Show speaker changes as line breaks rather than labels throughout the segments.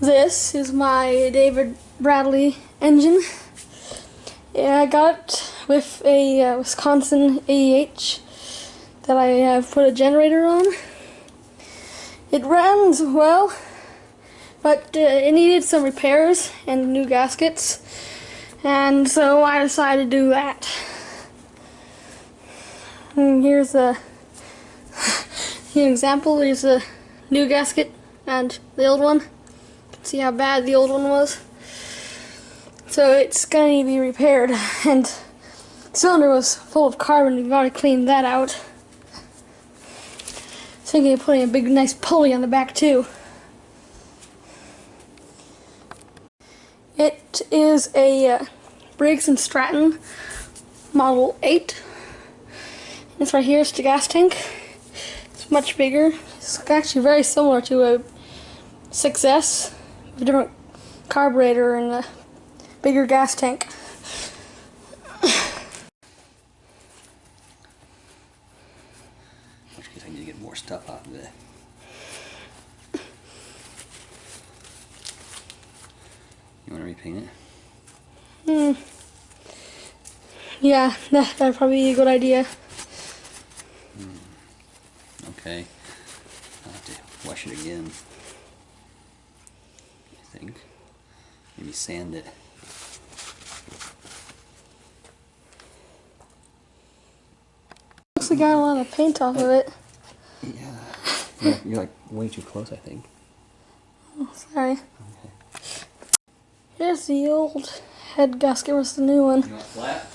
This is my David Bradley engine. Yeah, I got it with a Wisconsin AEH that I have put a generator on. It runs well, but it needed some repairs and new gaskets, and so I decided to do that. And here's an example. Here's a new gasket and the old one. See how bad the old one was? So it's gonna need to be repaired, and the cylinder was full of carbon. We've already cleaned that out. Thinking of putting a big nice pulley on the back too. It is a Briggs and Stratton Model 8. This right here is the gas tank. It's much bigger. It's actually very similar to a 6S, with a different carburetor and a bigger gas tank.
Which case I need to get more stuff out of it. You want to repaint it?
Yeah, that'd probably be a good idea.
Okay. I'll have to wash it again, I think. Maybe sand it.
Looks like I got a lot of paint off of it.
Yeah. You're like way too close, I think.
Oh, sorry.
Okay.
Here's the old head gasket. Where's the new one?
You want flat?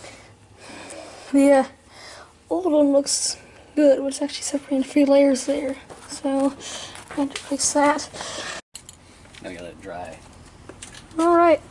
The old one looks good, but it's actually separating 3 layers there. So I have to fix that.
Now we gotta let it dry.
Alright.